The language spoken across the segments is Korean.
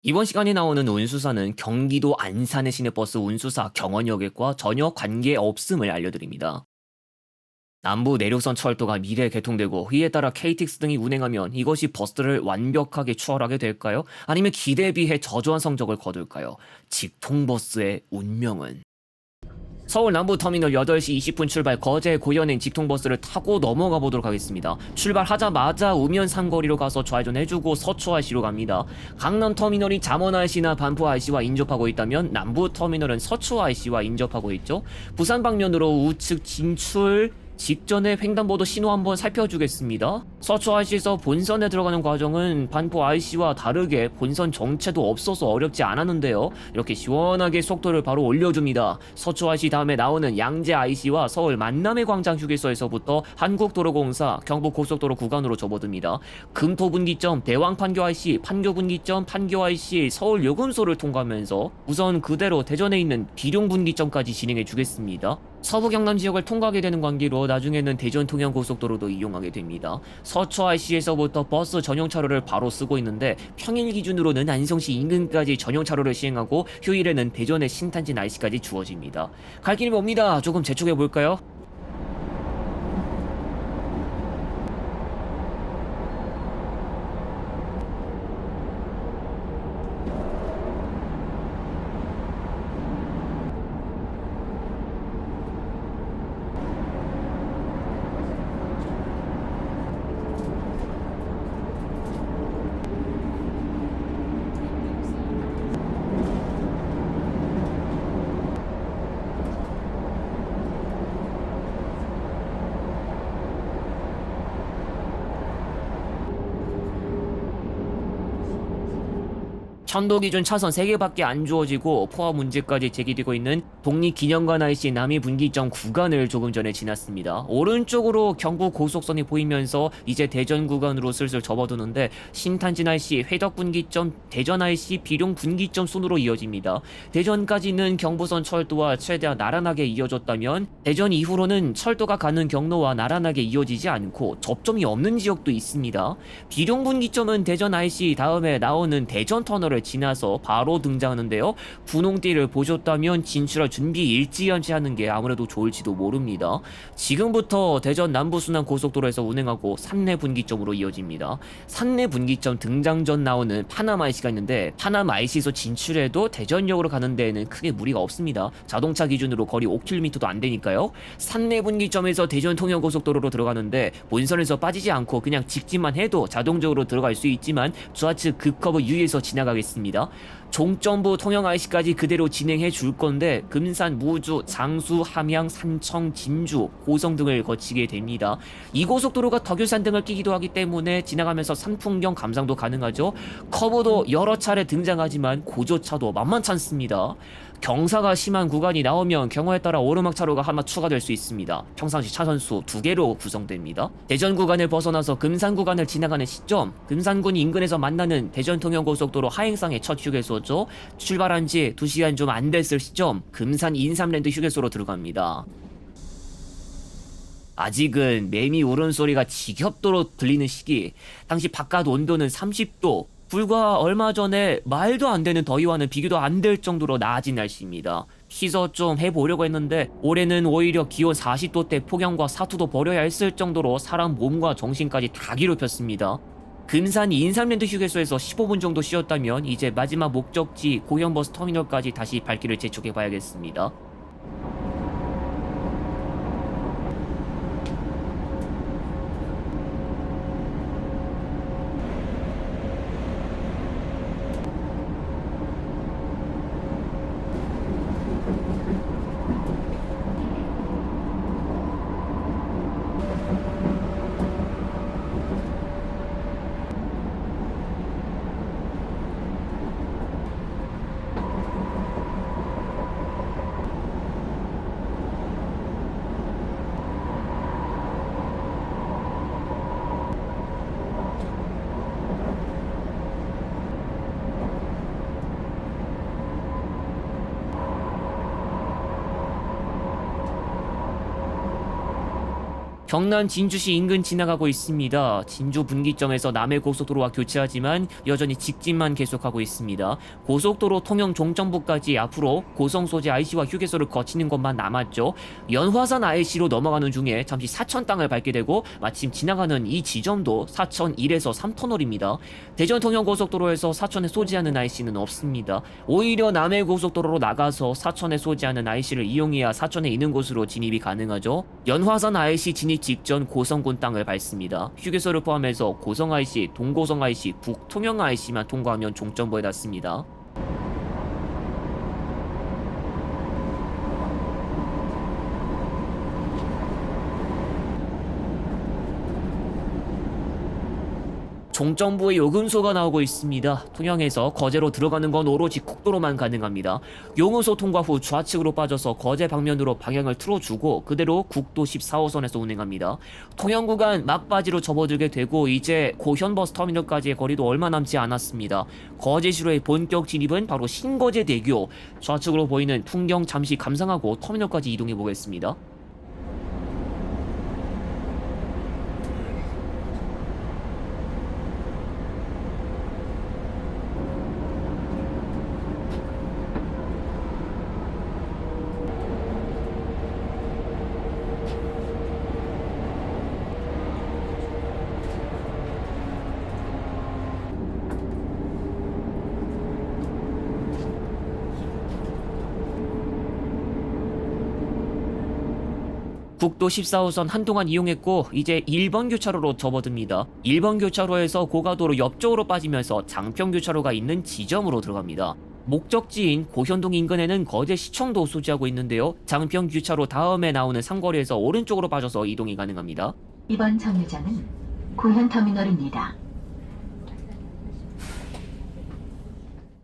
이번 시간에 나오는 운수사는 경기도 안산의 시내버스 운수사 경원역과 전혀 관계없음을 알려드립니다. 남부 내륙선 철도가 미래에 개통되고 이에 따라 KTX 등이 운행하면 이것이 버스를 완벽하게 추월하게 될까요? 아니면 기대에 비해 저조한 성적을 거둘까요? 직통버스의 운명은? 서울 남부터미널 8시 20분 출발 거제 고현행 직통버스를 타고 넘어가 보도록 하겠습니다. 출발하자마자 우면 상거리로 가서 좌회전해주고 서초IC로 갑니다. 강남터미널이 잠원IC나 반포IC와 인접하고 있다면 남부터미널은 서초IC와 인접하고 있죠. 부산 방면으로 우측 진출 직전에 횡단보도 신호 한번 살펴주겠습니다. 서초IC에서 본선에 들어가는 과정은 반포IC와 다르게 본선 정체도 없어서 어렵지 않았는데요. 이렇게 시원하게 속도를 바로 올려줍니다. 서초IC 다음에 나오는 양재IC와 서울 만남의 광장 휴게소에서부터 한국도로공사 경부고속도로 구간으로 접어듭니다. 금토분기점 대왕판교IC, 판교분기점 판교IC 서울요금소를 통과하면서 우선 그대로 대전에 있는 비룡분기점까지 진행해 주겠습니다. 서부 경남 지역을 통과하게 되는 관계로 나중에는 대전 통영고속도로도 이용하게 됩니다. 서초IC에서부터 버스 전용 차로를 바로 쓰고 있는데 평일 기준으로는 안성시 인근까지 전용 차로를 시행하고 휴일에는 대전의 신탄진 IC까지 주어집니다. 갈 길이 멉니다. 조금 재촉해 볼까요? 천도 기준 차선 3개밖에 안 주어지고 포화 문제까지 제기되고 있는 독립기념관 IC 남이분기점 구간을 조금 전에 지났습니다. 오른쪽으로 경부 고속선이 보이면서 이제 대전 구간으로 슬슬 접어드는데 신탄진 IC, 회덕분기점, 대전 IC, 비룡분기점 순으로 이어집니다. 대전까지는 경부선 철도와 최대한 나란하게 이어졌다면 대전 이후로는 철도가 가는 경로와 나란하게 이어지지 않고 접점이 없는 지역도 있습니다. 비룡분기점은 대전 IC 다음에 나오는 대전 터널을 지나서 바로 등장하는데요. 분홍띠를 보셨다면 진출할 준비 일찌감치 하는 게 아무래도 좋을지도 모릅니다. 지금부터 대전 남부순환 고속도로에서 운행하고 산내 분기점으로 이어집니다. 산내 분기점 등장 전 나오는 파남 IC가 있는데 파남 IC에서 진출해도 대전역으로 가는 데에는 크게 무리가 없습니다. 자동차 기준으로 거리 5km도 안 되니까요. 산내 분기점에서 대전 통영 고속도로로 들어가는데 본선에서 빠지지 않고 그냥 직진만 해도 자동적으로 들어갈 수 있지만 좌측 급커브 유에서 지나가겠습니다. 종점부 통영 IC까지 그대로 진행해 줄 건데 금산, 무주, 장수, 함양, 산청, 진주, 고성 등을 거치게 됩니다. 이 고속도로가 덕유산 등을 끼기도 하기 때문에 지나가면서 산풍경 감상도 가능하죠. 커브도 여러 차례 등장하지만 고조차도 만만찮습니다. 경사가 심한 구간이 나오면 경우에 따라 오르막 차로가 하나 추가될 수 있습니다. 평상시 차선수 2개로 구성됩니다. 대전 구간을 벗어나서 금산 구간을 지나가는 시점, 금산군 인근에서 만나는 대전 통영고속도로 하행상의 첫 휴게소죠. 출발한 지 2시간 좀 안 됐을 시점, 금산 인삼랜드 휴게소로 들어갑니다. 아직은 매미 울음소리가 지겹도록 들리는 시기, 당시 바깥 온도는 30도, 불과 얼마 전에 말도 안 되는 더위와는 비교도 안 될 정도로 나아진 날씨입니다. 시서 좀 해보려고 했는데 올해는 오히려 기온 40도대 폭염과 사투도 벌여야 했을 정도로 사람 몸과 정신까지 다 괴롭혔습니다. 금산 인삼랜드 휴게소에서 15분 정도 쉬었다면 이제 마지막 목적지 고현버스 터미널까지 다시 발길을 재촉해봐야겠습니다. 경남 진주시 인근 지나가고 있습니다. 진주 분기점에서 남해고속도로와 교차하지만 여전히 직진만 계속하고 있습니다. 고속도로 통영 종점부까지 앞으로 고성 소재 IC와 휴게소를 거치는 것만 남았죠. 연화산 IC로 넘어가는 중에 잠시 사천 땅을 밟게 되고 마침 지나가는 이 지점도 사천 1에서 3터널입니다. 대전 통영 고속도로에서 사천에 소지하는 IC는 없습니다. 오히려 남해고속도로로 나가서 사천에 소지하는 IC를 이용해야 사천에 있는 곳으로 진입이 가능하죠. 연화산 IC 진입 직전 고성군 땅을 밟습니다. 휴게소를 포함해서 고성 IC, 동고성 IC, 북통영 IC만 통과하면 종점부에 닿습니다. 종점부에 요금소가 나오고 있습니다. 통영에서 거제로 들어가는 건 오로지 국도로만 가능합니다. 요금소 통과 후 좌측으로 빠져서 거제 방면으로 방향을 틀어주고 그대로 국도 14호선에서 운행합니다. 통영 구간 막바지로 접어들게 되고 이제 고현버스터미널까지의 거리도 얼마 남지 않았습니다. 거제시로의 본격 진입은 바로 신거제대교. 좌측으로 보이는 풍경 잠시 감상하고 터미널까지 이동해 보겠습니다. 국도 14호선 한동안 이용했고 이제 1번 교차로로 접어듭니다. 1번 교차로에서 고가도로 옆쪽으로 빠지면서 장평 교차로가 있는 지점으로 들어갑니다. 목적지인 고현동 인근에는 거제시청도 소지하고 있는데요. 장평 교차로 다음에 나오는 상거리에서 오른쪽으로 빠져서 이동이 가능합니다. 이번 정류장은 고현터미널입니다.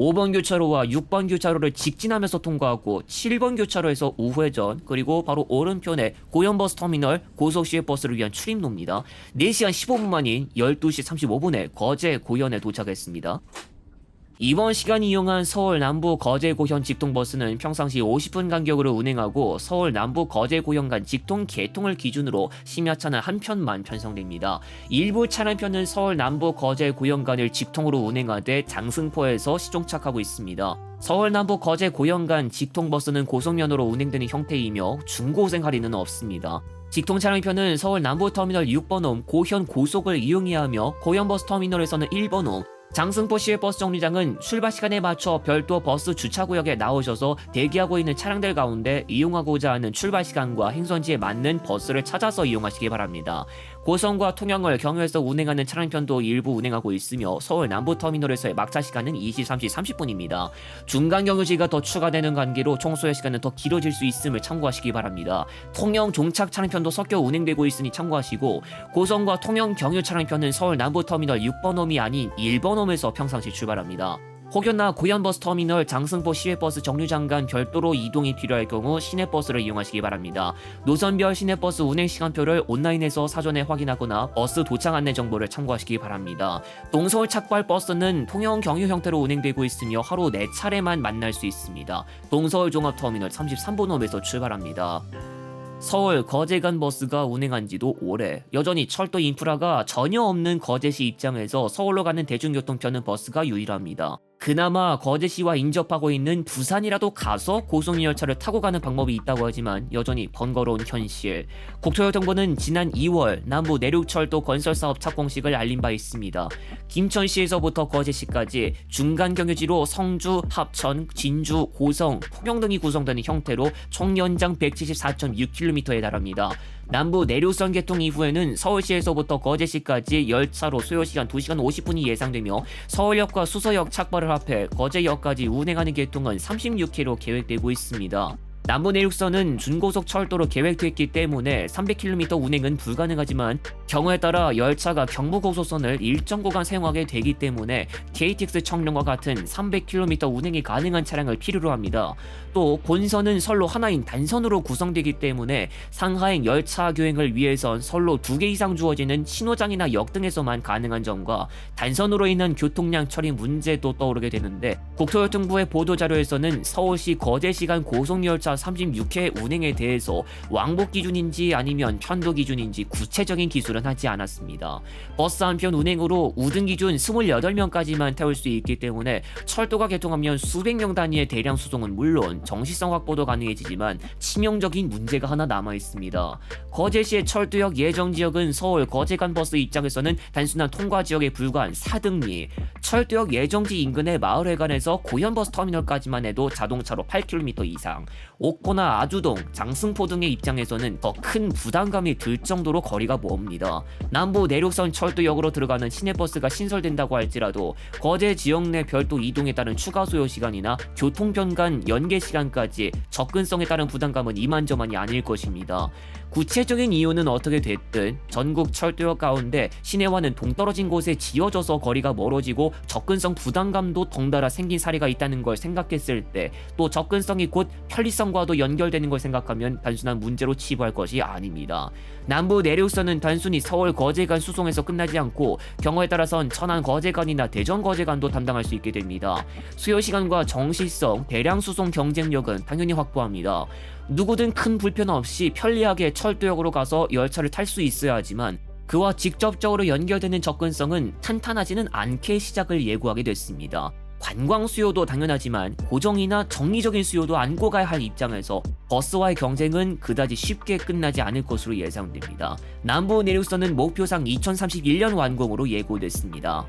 5번 교차로와 6번 교차로를 직진하면서 통과하고 7번 교차로에서 우회전, 그리고 바로 오른편에 고현버스터미널 고속시외버스를 위한 출입로입니다. 4시간 15분 만인 12시 35분에 거제 고현에 도착했습니다. 이번 시간 이용한 서울 남부 거제 고현 직통버스는 평상시 50분 간격으로 운행하고 서울 남부 거제 고현 간 직통 개통을 기준으로 심야차는 한 편만 편성됩니다. 일부 차량편은 서울 남부 거제 고현 간을 직통으로 운행하되 장승포에서 시종착하고 있습니다. 서울 남부 거제 고현 간 직통버스는 고속면으로 운행되는 형태이며 중고생 할인은 없습니다. 직통 차량편은 서울 남부터미널 6번홈 고현 고속을 이용해야 하며 고현버스터미널에서는 1번홈, 장승포 시외버스 정류장은 출발 시간에 맞춰 별도 버스 주차구역에 나오셔서 대기하고 있는 차량들 가운데 이용하고자 하는 출발 시간과 행선지에 맞는 버스를 찾아서 이용하시기 바랍니다. 고성과 통영을 경유해서 운행하는 차량편도 일부 운행하고 있으며 서울 남부터미널에서의 막차 시간은 23시 30분입니다. 중간 경유지가 더 추가되는 관계로 총 소요 시간은 더 길어질 수 있음을 참고하시기 바랍니다. 통영 종착 차량편도 섞여 운행되고 있으니 참고하시고 고성과 통영 경유 차량편은 서울 남부터미널 6번홈이 아닌 1번홈에서 평상시 출발합니다. 혹여나 고현버스터미널 장승포 시외버스 정류장 간 별도로 이동이 필요할 경우 시내버스를 이용하시기 바랍니다. 노선별 시내버스 운행시간표를 온라인에서 사전에 확인하거나 버스 도착 안내 정보를 참고하시기 바랍니다. 동서울 착발 버스는 통영 경유 형태로 운행되고 있으며 하루 4차례만 만날 수 있습니다. 동서울 종합터미널 33번홈에서 출발합니다. 서울 거제 간 버스가 운행한 지도 오래. 여전히 철도 인프라가 전혀 없는 거제시 입장에서 서울로 가는 대중교통편은 버스가 유일합니다. 그나마 거제시와 인접하고 있는 부산이라도 가서 고속열차를 타고 가는 방법이 있다고 하지만 여전히 번거로운 현실. 국토교통부는 지난 2월 남부 내륙철도 건설사업 착공식을 알린 바 있습니다. 김천시에서부터 거제시까지 중간 경유지로 성주, 합천, 진주, 고성, 통영 등이 구성되는 형태로 총 연장 174.6km에 달합니다. 남부 내륙선 개통 이후에는 서울시에서부터 거제시까지 열차로 소요시간 2시간 50분이 예상되며 서울역과 수서역 착발을 합해 거제역까지 운행하는 개통은 36km 계획되고 있습니다. 남부 내륙선은 준고속 철도로 계획됐기 때문에 300km 운행은 불가능하지만 경우에 따라 열차가 경부고속선을 일정 구간 사용하게 되기 때문에 KTX 청룡과 같은 300km 운행이 가능한 차량을 필요로 합니다. 또 본선은 선로 하나인 단선으로 구성되기 때문에 상하행 열차 교행을 위해선 선로 2개 이상 주어지는 신호장이나 역 등에서만 가능한 점과 단선으로 인한 교통량 처리 문제도 떠오르게 되는데 국토교통부의 보도자료에서는 서울시 거제시 간 고속열차 2036회 운행에 대해서 왕복 기준인지 아니면 편도 기준인지 구체적인 기술은 하지 않았습니다. 버스 한 편 운행으로 우등 기준 28명까지만 태울 수 있기 때문에 철도가 개통하면 수백 명 단위의 대량 수송은 물론 정시성 확보도 가능해지지만 치명적인 문제가 하나 남아 있습니다. 거제시의 철도역 예정 지역은 서울 거제간 버스 입장에서는 단순한 통과 지역에 불과한 4등리, 철도역 예정지 인근의 마을회관에서 고현버스 터미널까지만 해도 자동차로 8km 이상, 옥포나 아주동, 장승포 등의 입장에서는 더 큰 부담감이 들 정도로 거리가 멉니다. 남부 내륙선 철도역으로 들어가는 시내버스가 신설된다고 할지라도 거제 지역 내 별도 이동에 따른 추가 소요 시간이나 교통편 간 연계 시간까지 접근성에 따른 부담감은 이만저만이 아닐 것입니다. 구체적인 이유는 어떻게 됐든 전국 철도역 가운데 시내와는 동떨어진 곳에 지어져서 거리가 멀어지고 접근성 부담감도 덩달아 생긴 사례가 있다는 걸 생각했을 때 또 접근성이 곧 편리성과도 연결되는 걸 생각하면 단순한 문제로 치부할 것이 아닙니다. 남부 내륙선은 단순히 서울 거제간 수송에서 끝나지 않고 경우에 따라선 천안 거제간이나 대전 거제간도 담당할 수 있게 됩니다. 수요시간과 정시성, 대량 수송 경쟁력은 당연히 확보합니다. 누구든 큰 불편 없이 편리하게 철도역으로 가서 열차를 탈 수 있어야 하지만 그와 직접적으로 연결되는 접근성은 탄탄하지는 않게 시작을 예고하게 됐습니다. 관광 수요도 당연하지만 고정이나 정기적인 수요도 안고 가야 할 입장에서 버스와의 경쟁은 그다지 쉽게 끝나지 않을 것으로 예상됩니다. 남부 내륙선은 목표상 2031년 완공으로 예고됐습니다.